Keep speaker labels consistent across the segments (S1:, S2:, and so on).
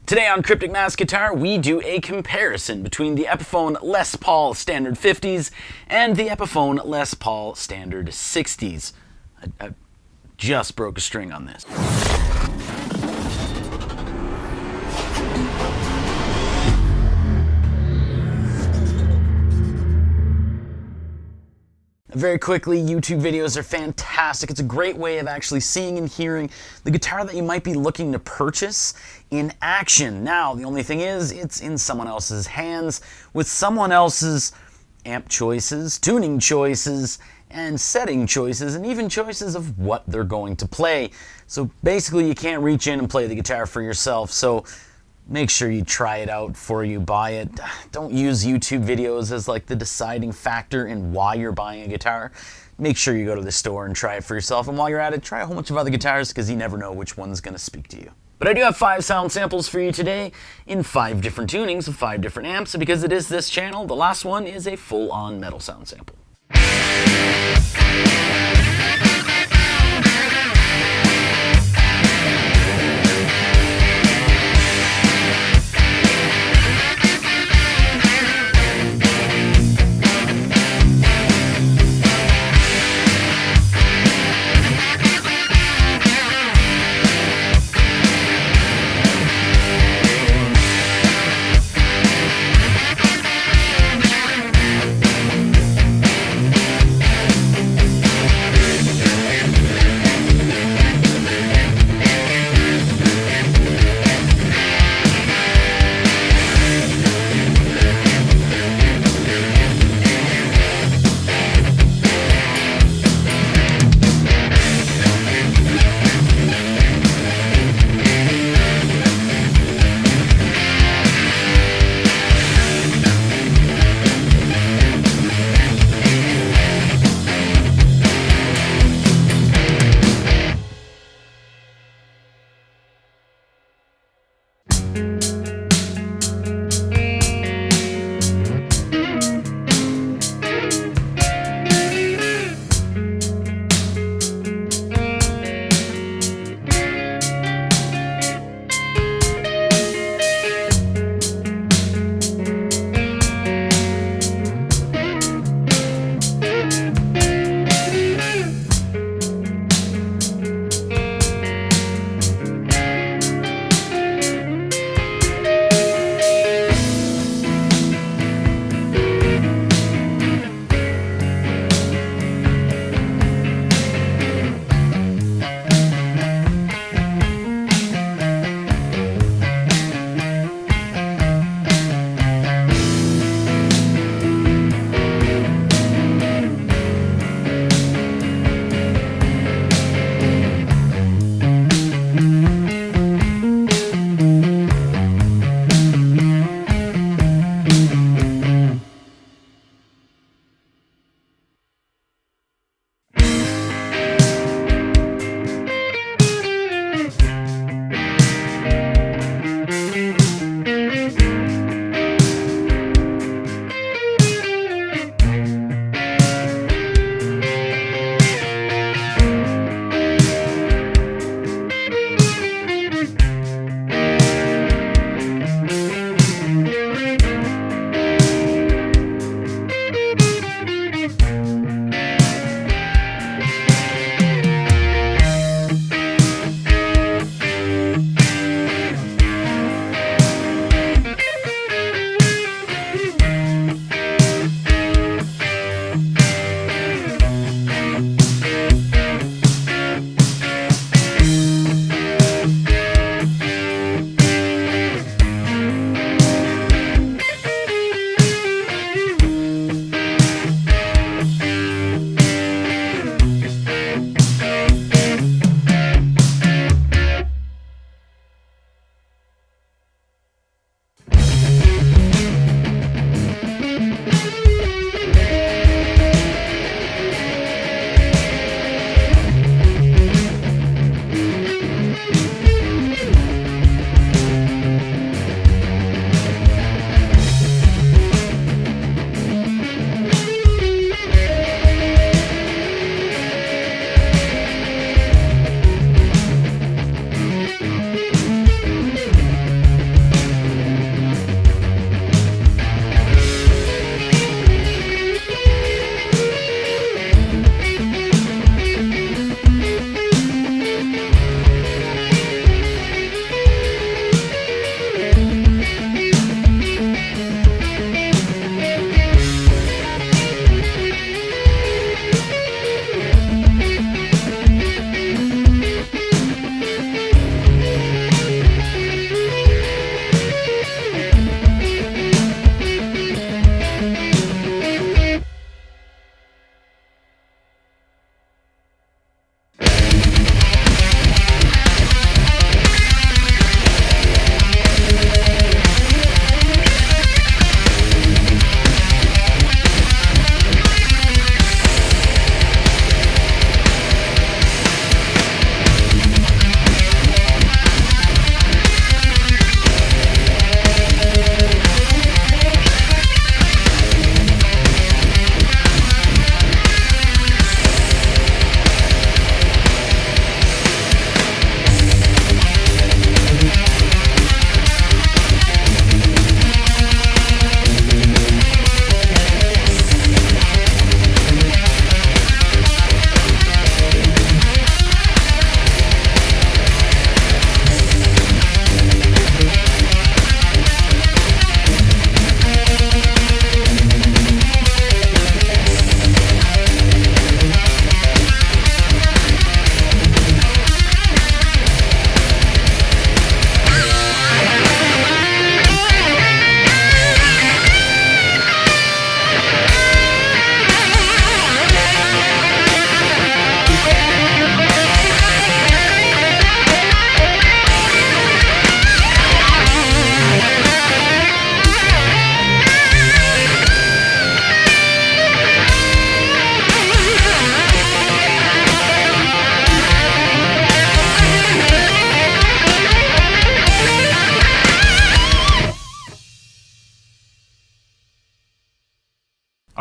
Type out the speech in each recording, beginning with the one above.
S1: Today on Cryptic Mass Guitar, we do a comparison between the Epiphone Les Paul Standard 50s and the Epiphone Les Paul Standard 60s. I just broke a string on this. Very quickly, YouTube videos are fantastic. It's a great way of actually seeing and hearing the guitar that you might be looking to purchase in action. Now, the only thing is, it's in someone else's hands with someone else's amp choices, tuning choices, and setting choices, and even choices of what they're going to play. So basically, you can't reach in and play the guitar for yourself. So make sure you try it out before you buy it. Don't use YouTube videos as like the deciding factor in why you're buying a guitar. Make sure you go to the store and try it for yourself. And while you're at it, try a whole bunch of other guitars because you never know which one's going to speak to you. But I do have 5 sound samples for you today in 5 different tunings of 5 different amps. And because it is this channel, the last one is a full-on metal sound sample.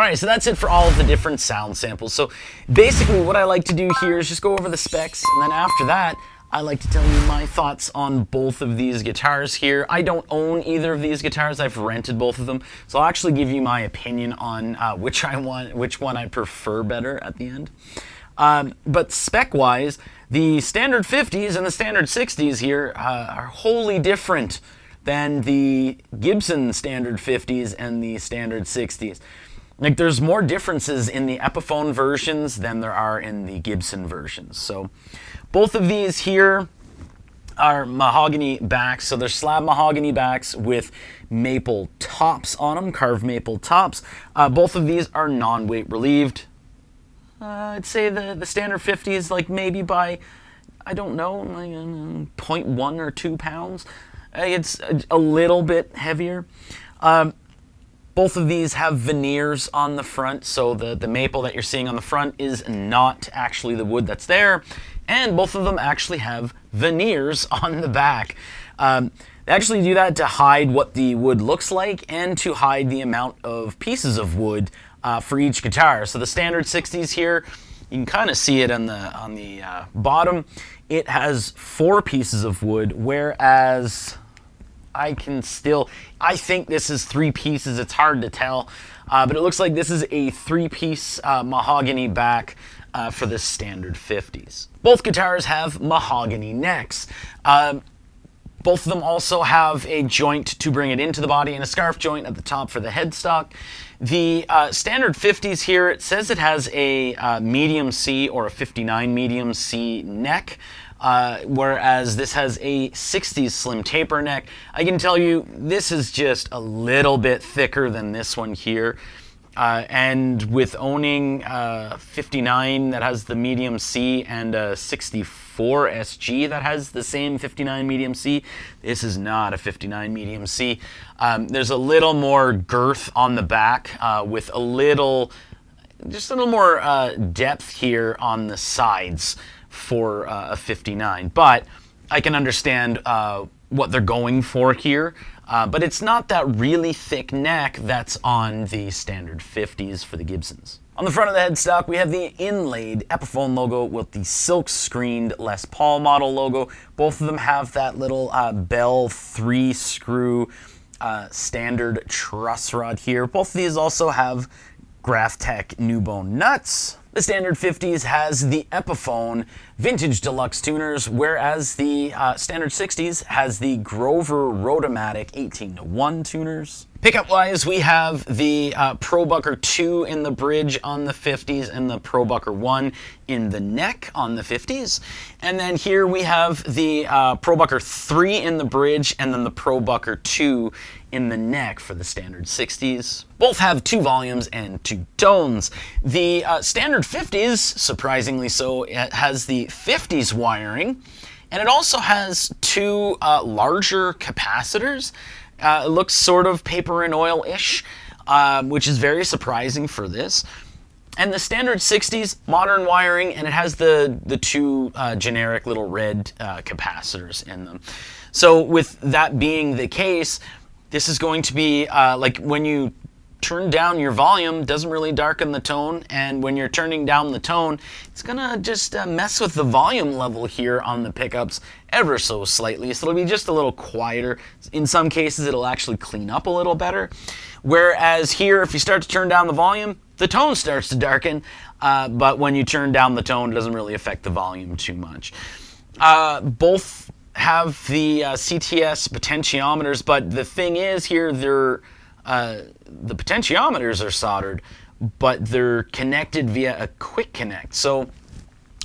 S1: Alright, so that's it for all of the different sound samples. So basically what I like to do here is just go over the specs, and then after that, I like to tell you my thoughts on both of these guitars here. I don't own either of these guitars, I've rented both of them, so I'll actually give you my opinion on which one I prefer better at the end. But spec-wise, the standard 50s and the standard 60s here are wholly different than the Gibson standard 50s and the standard 60s. Like, there's more differences in the Epiphone versions than there are in the Gibson versions. So both of these here are mahogany backs. So they're slab mahogany backs with maple tops on them, carved maple tops. Both of these are non-weight relieved. I'd say the standard 50 is like maybe by, I don't know, like 0.1 or 2 pounds. It's a little bit heavier. Both of these have veneers on the front, so the maple that you're seeing on the front is not actually the wood that's there, and both of them actually have veneers on the back. They actually do that to hide what the wood looks like and to hide the amount of pieces of wood for each guitar. So the standard 60s here, you can kind of see it on the bottom. It has 4 pieces of wood, whereas I think this is 3 pieces. It's hard to tell, but it looks like this is a 3-piece mahogany back for the standard 50s. Both guitars have mahogany necks. Both of them also have a joint to bring it into the body and a scarf joint at the top for the headstock. The standard 50s here, it says it has a medium C or a 59 medium C neck. Whereas this has a 60s slim taper neck. I can tell you this is just a little bit thicker than this one here. And with owning 59 that has the medium C and a 64 SG that has the same 59 medium C, this is not a 59 medium C. There's a little more girth on the back with just a little more depth here on the sides for a 59, but I can understand what they're going for here, but it's not that really thick neck that's on the standard 50s for the Gibsons. On the front of the headstock, we have the inlaid Epiphone logo with the silk-screened Les Paul model logo. Both of them have that little Bell 3-screw standard truss rod here. Both of these also have Graphtec new bone nuts. The standard 50s has the Epiphone Vintage Deluxe tuners, whereas the standard 60s has the Grover Rotomatic 18-to-1 tuners. Pickup-wise, we have the ProBucker 2 in the bridge on the 50s and the ProBucker 1 in the neck on the 50s. And then here we have the ProBucker 3 in the bridge and then the ProBucker 2 in the neck for the standard 60s. Both have 2 volumes and 2 tones. The standard 50s, surprisingly so, it has the 50s wiring, and it also has 2 larger capacitors. It looks sort of paper and oil-ish, which is very surprising for this. And the standard 60s, modern wiring, and it has the 2 generic little red capacitors in them. So with that being the case, this is going to be like when you turn down your volume, doesn't really darken the tone, and when you're turning down the tone, it's gonna just mess with the volume level here on the pickups ever so slightly, so it'll be just a little quieter. In some cases, it'll actually clean up a little better. Whereas here, if you start to turn down the volume, the tone starts to darken, but when you turn down the tone, it doesn't really affect the volume too much. Both have the CTS potentiometers, but the thing is here, the potentiometers are soldered, but they're connected via a quick connect. So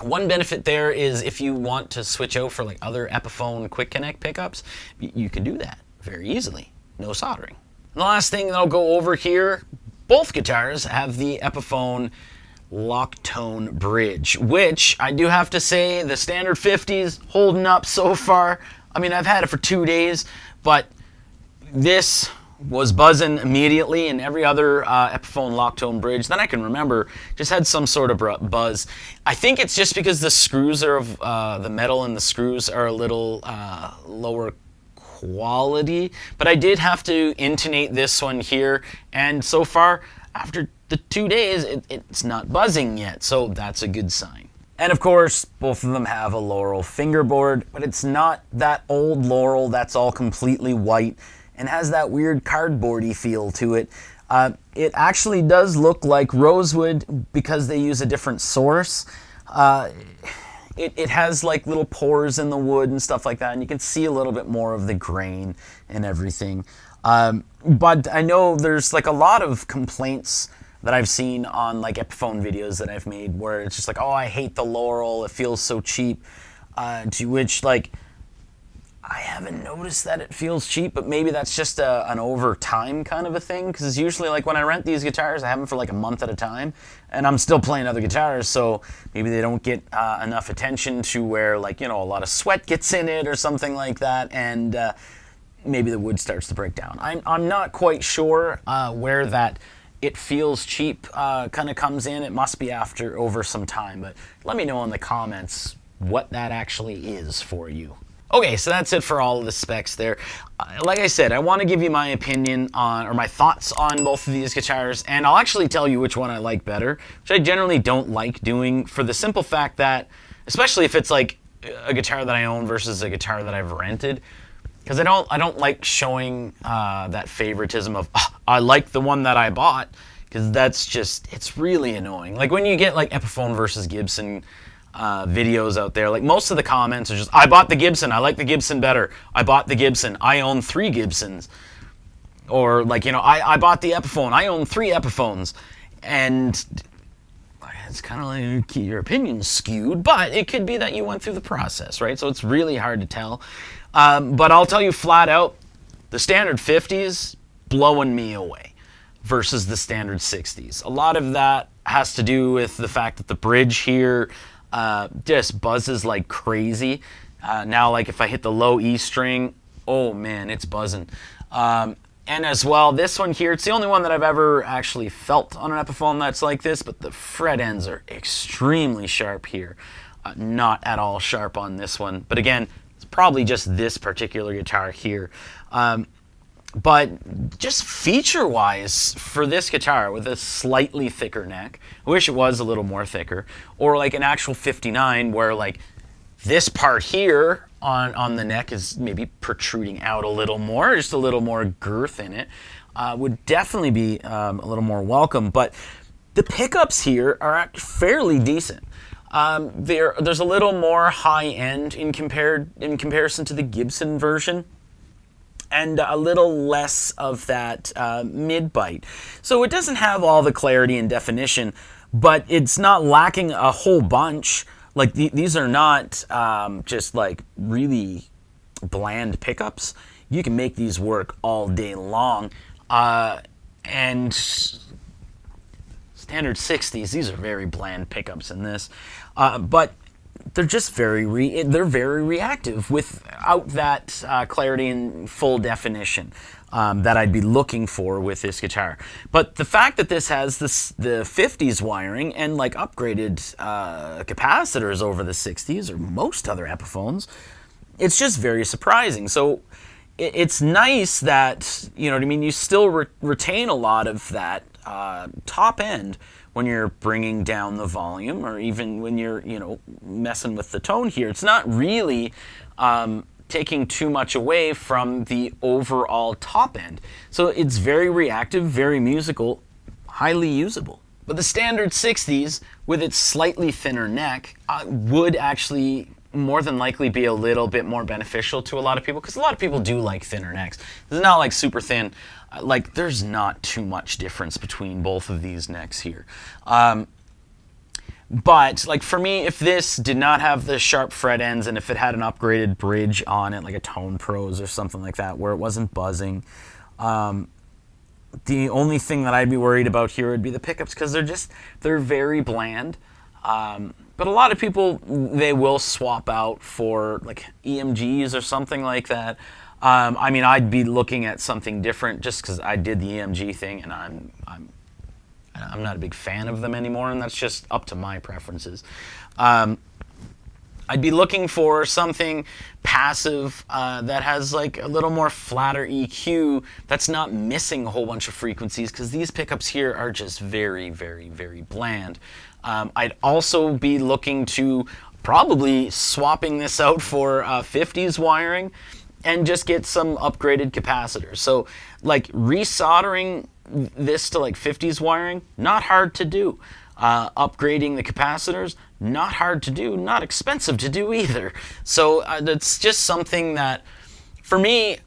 S1: one benefit there is if you want to switch out for like other Epiphone quick connect pickups, you can do that very easily, no soldering. And the last thing that I'll go over here, both guitars have the Epiphone lock tone bridge, which I do have to say the standard 50s holding up so far. I mean, I've had it for 2 days, but this was buzzing immediately, and every other Epiphone lock tone bridge that I can remember just had some sort of buzz. I think it's just because the screws are the metal and the screws are a little lower quality, but I did have to intonate this one here, and so far, after the 2 days, it's not buzzing yet, so that's a good sign. And of course, both of them have a Laurel fingerboard, but it's not that old Laurel that's all completely white and has that weird cardboardy feel to it. It actually does look like rosewood because they use a different source. It has like little pores in the wood and stuff like that, and you can see a little bit more of the grain and everything. But I know there's like a lot of complaints that I've seen on like Epiphone videos that I've made where it's just like, oh, I hate the Laurel, it feels so cheap. To which, like, I haven't noticed that it feels cheap, but maybe that's just an over time kind of a thing, because usually, like, when I rent these guitars, I have them for like a month at a time, and I'm still playing other guitars, so maybe they don't get enough attention to where, like, you know, a lot of sweat gets in it or something like that, and maybe the wood starts to break down. I'm not quite sure where that it feels cheap kind of comes in. It must be over some time, but let me know in the comments what that actually is for you. Okay, so that's it for all of the specs there. Like I said, I want to give you my opinion on, or my thoughts on both of these guitars, and I'll actually tell you which one I like better, which I generally don't like doing for the simple fact that, especially if it's like a guitar that I own versus a guitar that I've rented, because I don't like showing that favoritism of, oh, I like the one that I bought, because that's just, it's really annoying. Like when you get like Epiphone versus Gibson videos out there, like most of the comments are just, I bought the Gibson, I like the Gibson better, I bought the Gibson, I own 3 Gibsons, or like, you know, I bought the Epiphone, I own 3 Epiphones, and it's kind of like your opinion's skewed, but it could be that you went through the process, right? So it's really hard to tell, but I'll tell you flat out, the standard 50s blowing me away versus the standard 60s. A lot of that has to do with the fact that the bridge here just buzzes like crazy. Now, like if I hit the low E string, oh man, it's buzzing. And as well, this one here, it's the only one that I've ever actually felt on an Epiphone that's like this, but the fret ends are extremely sharp here. Not at all sharp on this one. But again, it's probably just this particular guitar here. But just feature-wise, for this guitar with a slightly thicker neck, I wish it was a little more thicker, or like an actual 59 where like this part here on the neck is maybe protruding out a little more, just a little more girth in it, would definitely be a little more welcome. But the pickups here are fairly decent. There's a little more high-end in comparison to the Gibson version, and a little less of that mid-bite. So it doesn't have all the clarity and definition, but it's not lacking a whole bunch. Like these are not just like really bland pickups. You can make these work all day long. And standard 60s, these are very bland pickups in this. But they're just very reactive without that clarity and full definition that I'd be looking for with this guitar. But the fact that this has the 50s wiring and like upgraded capacitors over the 60s or most other Epiphones, it's just very surprising. So it's nice that, you know what I mean, you still retain a lot of that top end when you're bringing down the volume, or even when you're, you know, messing with the tone here. It's not really taking too much away from the overall top end. So it's very reactive, very musical, highly usable. But the standard 60s, with its slightly thinner neck, would actually more than likely be a little bit more beneficial to a lot of people, because a lot of people do like thinner necks. It's not like super thin. Like, there's not too much difference between both of these necks here. But, like, for me, if this did not have the sharp fret ends, and if it had an upgraded bridge on it, like a Tone Pros or something like that, where it wasn't buzzing, the only thing that I'd be worried about here would be the pickups, because they're very bland. But a lot of people, they will swap out for, like, EMGs or something like that. I mean, I'd be looking at something different just because I did the EMG thing, and I'm not a big fan of them anymore, and that's just up to my preferences. I'd be looking for something passive that has like a little more flatter EQ that's not missing a whole bunch of frequencies, because these pickups here are just very, very, very bland. I'd also be looking to probably swapping this out for 50s wiring and just get some upgraded capacitors. So like resoldering this to like 50s wiring, not hard to do. Upgrading the capacitors, not hard to do, not expensive to do either. So it's just something that, for me,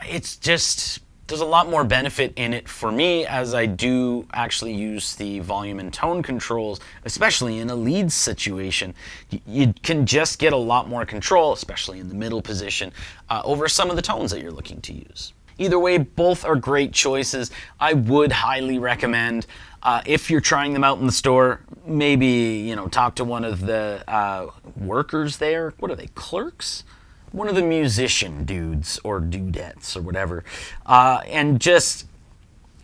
S1: it's just, there's a lot more benefit in it for me, as I do actually use the volume and tone controls, especially in a lead situation. You can just get a lot more control, especially in the middle position, over some of the tones that you're looking to use. Either way, both are great choices. I would highly recommend, if you're trying them out in the store, maybe, you know, talk to one of the workers there. What are they, clerks? One of the musician dudes or dudettes or whatever, and just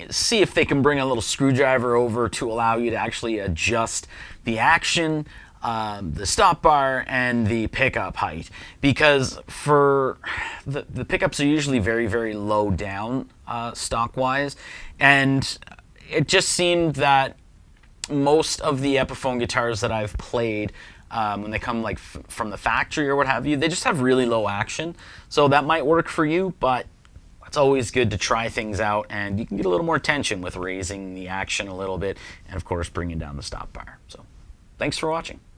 S1: see if they can bring a little screwdriver over to allow you to actually adjust the action, the stop bar, and the pickup height. Because for the pickups are usually very, very low down stock-wise, and it just seemed that most of the Epiphone guitars that I've played, when they come like from the factory or what have you, they just have really low action. So that might work for you, but it's always good to try things out, and you can get a little more tension with raising the action a little bit, and of course bringing down the stop bar. So thanks for watching.